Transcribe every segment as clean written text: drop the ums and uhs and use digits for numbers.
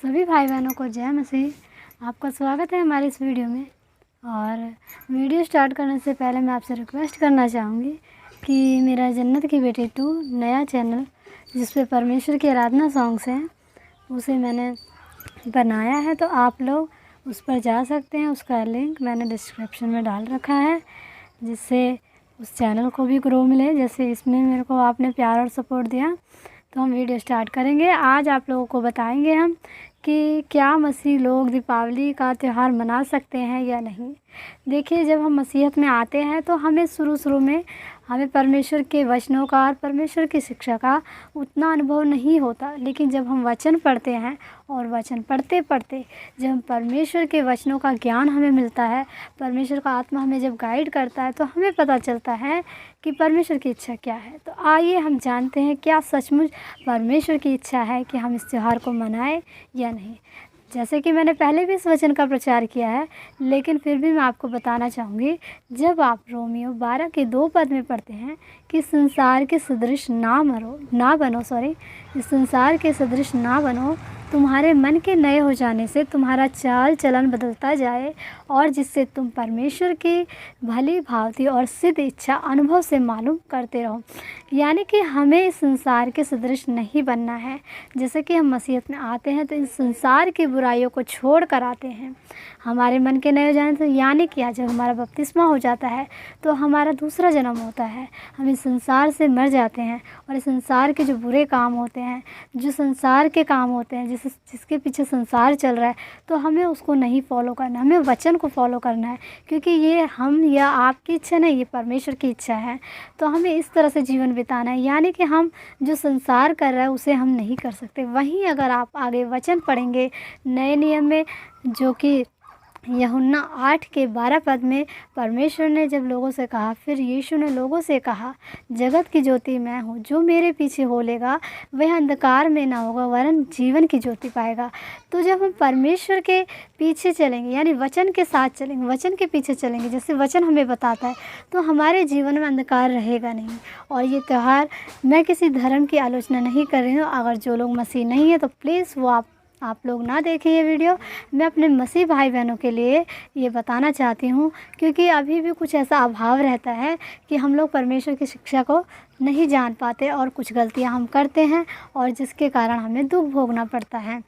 सभी भाई बहनों को जय मसीह। आपका स्वागत है हमारे इस वीडियो में। और वीडियो स्टार्ट करने से पहले मैं आपसे रिक्वेस्ट करना चाहूँगी कि मेरा जन्नत की बेटी 2 नया चैनल जिस पे परमेश्वर की आराधना सॉन्ग्स हैं उसे मैंने बनाया है, तो आप लोग उस पर जा सकते हैं। उसका लिंक मैंने डिस्क्रिप्शन में डाल रखा है, जिससे उस चैनल को भी ग्रो मिले। जैसे इसमें मेरे को आपने प्यार और सपोर्ट दिया, तो हम वीडियो स्टार्ट करेंगे। आज आप लोगों को बताएंगे हम कि क्या मसीह लोग दीपावली का त्यौहार मना सकते हैं या नहीं। देखिए, जब हम मसीहत में आते हैं तो हमें शुरू में हमें परमेश्वर के वचनों का और परमेश्वर की शिक्षा का उतना अनुभव नहीं होता, लेकिन जब हम वचन पढ़ते हैं और वचन पढ़ते पढ़ते जब हम परमेश्वर के वचनों का ज्ञान हमें मिलता है, परमेश्वर का आत्मा हमें जब गाइड करता है, तो हमें पता चलता है कि परमेश्वर की इच्छा क्या है। तो आइए हम जानते हैं क्या सचमुच परमेश्वर की इच्छा है कि हम इस त्यौहार को मनाएं या नहीं। जैसे कि मैंने पहले भी इस वचन का प्रचार किया है, लेकिन फिर भी मैं आपको बताना चाहूँगी। जब आप रोमियो 12 के 2 पद में पढ़ते हैं कि संसार के सदृश ना बनो, इस संसार के सदृश ना बनो, तुम्हारे मन के नए हो जाने से तुम्हारा चाल चलन बदलता जाए, और जिससे तुम परमेश्वर की भली भांति और सिद्ध इच्छा अनुभव से मालूम करते रहो। यानी कि हमें इस संसार के सदृश नहीं बनना है। जैसे कि हम मसीहत में आते हैं तो इस संसार की बुराइयों को छोड़ कर आते हैं। हमारे मन के नए हो जाने से, यानी कि जब हमारा बपतिस्मा हो जाता है तो हमारा दूसरा जन्म होता है। हम इस संसार से मर जाते हैं, और इस संसार के जो बुरे काम होते हैं, जो संसार के काम होते हैं, जिसके पीछे संसार चल रहा है, तो हमें उसको नहीं फॉलो करना, हमें वचन को फॉलो करना है। क्योंकि ये हम या आपकी इच्छा नहीं, ये परमेश्वर की इच्छा है। तो हमें इस तरह से जीवन बिताना है, यानी कि हम जो संसार कर रहा है उसे हम नहीं कर सकते। वहीं अगर आप आगे वचन पढ़ेंगे नए नियम में, जो कि यूहन्ना 8 के 12 पद में परमेश्वर ने जब लोगों से कहा, फिर यीशु ने लोगों से कहा, जगत की ज्योति मैं हूँ, जो मेरे पीछे हो लेगा वह अंधकार में ना होगा वरन जीवन की ज्योति पाएगा। तो जब हम परमेश्वर के पीछे चलेंगे, यानी वचन के साथ चलेंगे, वचन के पीछे चलेंगे, जैसे वचन हमें बताता है, तो हमारे जीवन में अंधकार रहेगा नहीं। और ये त्यौहार, मैं किसी धर्म की आलोचना नहीं कर रही हूँ। अगर जो लोग मसीह नहीं है तो प्लीज़ वो आप लोग ना देखें ये वीडियो। मैं अपने मसीह भाई बहनों के लिए ये बताना चाहती हूँ, क्योंकि अभी भी कुछ ऐसा अभाव रहता है कि हम लोग परमेश्वर की शिक्षा को नहीं जान पाते और कुछ गलतियाँ हम करते हैं, और जिसके कारण हमें दुख भोगना पड़ता है।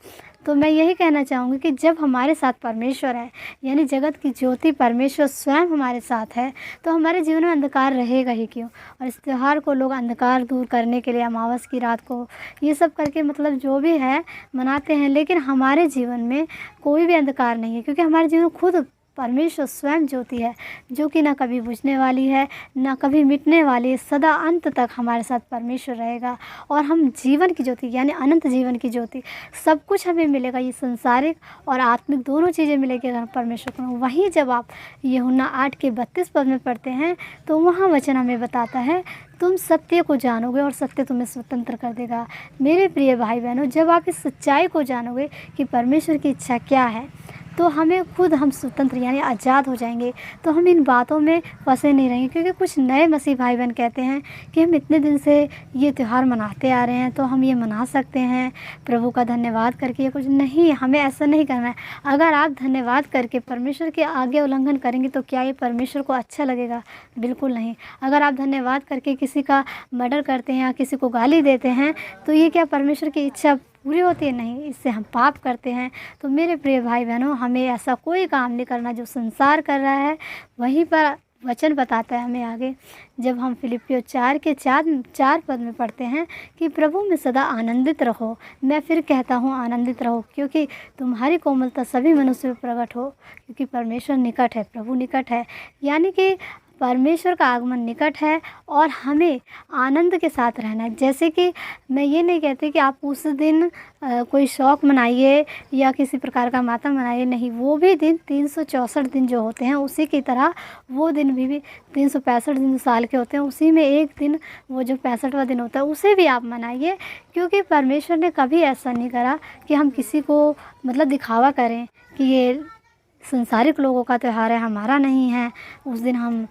तो मैं यही कहना चाहूँगी कि जब हमारे साथ परमेश्वर है, यानी जगत की ज्योति परमेश्वर स्वयं हमारे साथ है, तो हमारे जीवन में अंधकार रहेगा ही क्यों। और इस त्यौहार को लोग अंधकार दूर करने के लिए अमावस की रात को ये सब करके, मतलब जो भी है, मनाते हैं। लेकिन हमारे जीवन में कोई भी अंधकार नहीं है, क्योंकि हमारे जीवन खुद परमेश्वर स्वयं ज्योति है, जो कि ना कभी बुझने वाली है, ना कभी मिटने वाली है। सदा अंत तक हमारे साथ परमेश्वर रहेगा, और हम जीवन की ज्योति, यानी अनंत जीवन की ज्योति, सब कुछ हमें मिलेगा। ये संसारिक और आत्मिक दोनों चीज़ें मिलेगी अगर परमेश्वर को। वहीं जब आप यूहन्ना 8 के 32 पद में पढ़ते हैं, तो वहाँ वचन हमें बताता है, तुम सत्य को जानोगे और सत्य तुम्हें स्वतंत्र कर देगा। मेरे प्रिय भाई बहनों, जब आप इस सच्चाई को जानोगे कि परमेश्वर की इच्छा क्या है, तो हम स्वतंत्र यानी आज़ाद हो जाएंगे। तो हम इन बातों में फंसे नहीं रहेंगे। क्योंकि कुछ नए मसीह भाई बहन कहते हैं कि हम इतने दिन से ये त्यौहार मनाते आ रहे हैं, तो हम ये मना सकते हैं प्रभु का धन्यवाद करके। ये कुछ नहीं, हमें ऐसा नहीं करना है। अगर आप धन्यवाद करके परमेश्वर के आगे उल्लंघन करेंगे, तो क्या ये परमेश्वर को अच्छा लगेगा? बिल्कुल नहीं। अगर आप धन्यवाद करके किसी का मर्डर करते हैं या किसी को गाली देते हैं, तो ये क्या परमेश्वर की इच्छा पूरी होती है? नहीं, इससे हम पाप करते हैं। तो मेरे प्रिय भाई बहनों, हमें ऐसा कोई काम नहीं करना जो संसार कर रहा है। वहीं पर वचन बताता है हमें आगे, जब हम फिलिपियो 4 के 4 पद में पढ़ते हैं कि प्रभु में सदा आनंदित रहो। मैं फिर कहता हूँ आनंदित रहो, क्योंकि तुम्हारी कोमलता सभी मनुष्य में प्रकट हो, क्योंकि परमेश्वर निकट है, प्रभु निकट है। यानी कि परमेश्वर का आगमन निकट है, और हमें आनंद के साथ रहना है। जैसे कि मैं ये नहीं कहती कि आप उस दिन कोई शौक मनाइए या किसी प्रकार का मातम मनाइए, नहीं। वो भी दिन 364 दिन जो होते हैं उसी की तरह वो दिन भी 365 दिन साल के होते हैं, उसी में एक दिन वो जो 65वां दिन होता है उसे भी आप मनाइए। क्योंकि परमेश्वर ने कभी ऐसा नहीं करा कि हम किसी को मतलब दिखावा करें कि ये संसारिक लोगों का त्यौहार है, हमारा नहीं है। उस दिन हम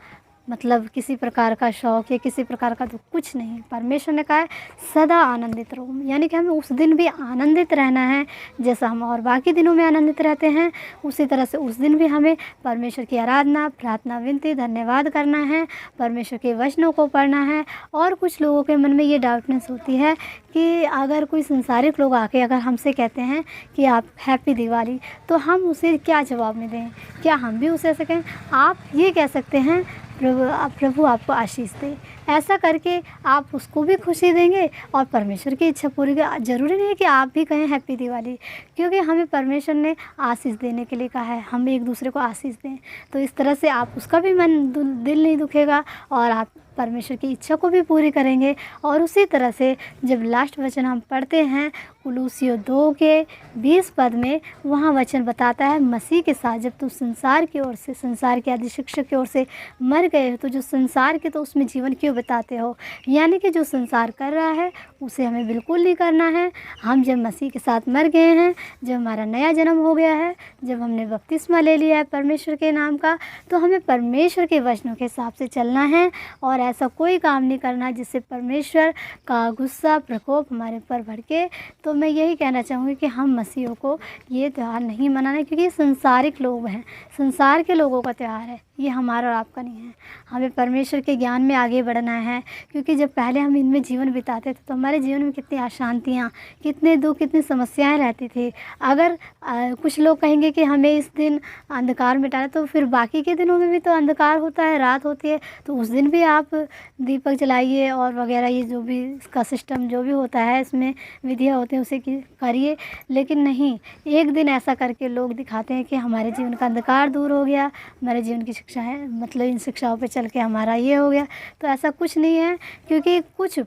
मतलब किसी प्रकार का शौक या किसी प्रकार का दुःख कुछ नहीं। परमेश्वर ने कहा है सदा आनंदित रहो, यानी कि हमें उस दिन भी आनंदित रहना है। जैसा हम और बाकी दिनों में आनंदित रहते हैं, उसी तरह से उस दिन भी हमें परमेश्वर की आराधना, प्रार्थना, विनती, धन्यवाद करना है, परमेश्वर के वचनों को पढ़ना है। और कुछ लोगों के मन में ये डाउटनेस होती है कि अगर कोई संसारिक लोग आके अगर हमसे कहते हैं कि आप हैप्पी दिवाली, तो हम उसे क्या जवाब में दें? क्या हम भी उसे ऐसे कहें? आप ये कह सकते हैं प्रभु आपको आशीष दे। ऐसा करके आप उसको भी खुशी देंगे और परमेश्वर की इच्छा पूरी ज़रूरी नहीं है कि आप भी कहें हैप्पी दिवाली, क्योंकि हमें परमेश्वर ने आशीष देने के लिए कहा है, हम एक दूसरे को आशीष दें। तो इस तरह से आप उसका भी दिल नहीं दुखेगा और आप परमेश्वर की इच्छा को भी पूरी करेंगे। और उसी तरह से जब लास्ट वचन हम पढ़ते हैं कुलूसियों 2 के 20 पद में, वहाँ वचन बताता है मसीह के साथ जब तुम संसार की ओर से, संसार के आदि शिक्षक की ओर से मर गए हो, तो जो संसार के तो उसमें जीवन क्यों बिताते हो? यानी कि जो संसार कर रहा है उसे हमें बिल्कुल नहीं करना है। हम जब मसीह के साथ मर गए हैं, जब हमारा नया जन्म हो गया है, जब हमने बपतिस्मा ले लिया है परमेश्वर के नाम का, तो हमें परमेश्वर के वचनों के हिसाब से चलना है और ऐसा कोई काम नहीं करना जिससे परमेश्वर का गुस्सा, प्रकोप हमारे ऊपर भड़के। तो मैं यही कहना चाहूँगी कि हम मसीहों को ये त्यौहार नहीं मनाना, क्योंकि ये संसारिक लोग हैं, संसार के लोगों का त्यौहार है, ये हमारा और आपका नहीं है। हमें परमेश्वर के ज्ञान में आगे बढ़ना है, क्योंकि जब पहले हम इनमें जीवन बिताते थे तो हमारे जीवन में कितनी अशांतियाँ, कितने दुख, कितनी समस्याएं रहती थी। अगर कुछ लोग कहेंगे कि हमें इस दिन अंधकार मिटाना, तो फिर बाकी के दिनों में भी तो अंधकार होता है, रात होती है, तो उस दिन भी आप दीपक जलाइए और वगैरह, ये जो भी इसका सिस्टम जो भी होता है, इसमें विधियाँ होती हैं उसे करिए। लेकिन नहीं, एक दिन ऐसा करके लोग दिखाते हैं कि हमारे जीवन का अंधकार दूर हो गया, हमारे जीवन की शिक्षा है, मतलब इन शिक्षाओं पे चल के हमारा ये हो गया। तो ऐसा कुछ नहीं है, क्योंकि कुछ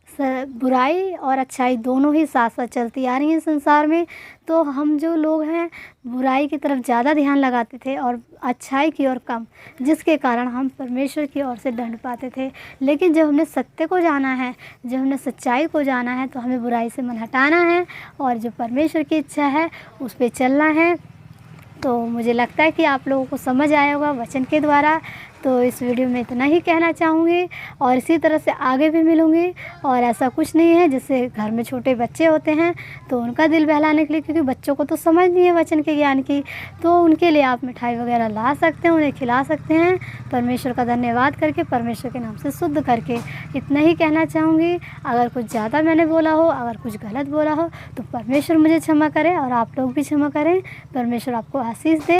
बुराई और अच्छाई दोनों ही साथ साथ चलती आ रही हैं संसार में। तो हम जो लोग हैं बुराई की तरफ ज़्यादा ध्यान लगाते थे और अच्छाई की ओर कम, जिसके कारण हम परमेश्वर की ओर से दंड पाते थे। लेकिन जब हमने सत्य को जाना है, जब हमने सच्चाई को जाना है, तो हमें बुराई से मन हटाना है और जो परमेश्वर की इच्छा है उस पर चलना है। तो मुझे लगता है कि आप लोगों को समझ आया होगा वचन के द्वारा। तो इस वीडियो में इतना ही कहना चाहूँगी और इसी तरह से आगे भी मिलूँगी। और ऐसा कुछ नहीं है, जैसे घर में छोटे बच्चे होते हैं तो उनका दिल बहलाने के लिए, क्योंकि बच्चों को तो समझ नहीं है वचन के ज्ञान की, तो उनके लिए आप मिठाई वगैरह ला सकते हैं, उन्हें खिला सकते हैं, परमेश्वर का धन्यवाद करके, परमेश्वर के नाम से शुद्ध करके। इतना ही कहना चाहूँगी। अगर कुछ ज़्यादा मैंने बोला हो, अगर कुछ गलत बोला हो, तो परमेश्वर मुझे क्षमा करे और आप लोग भी क्षमा करें। परमेश्वर आपको आशीष दे।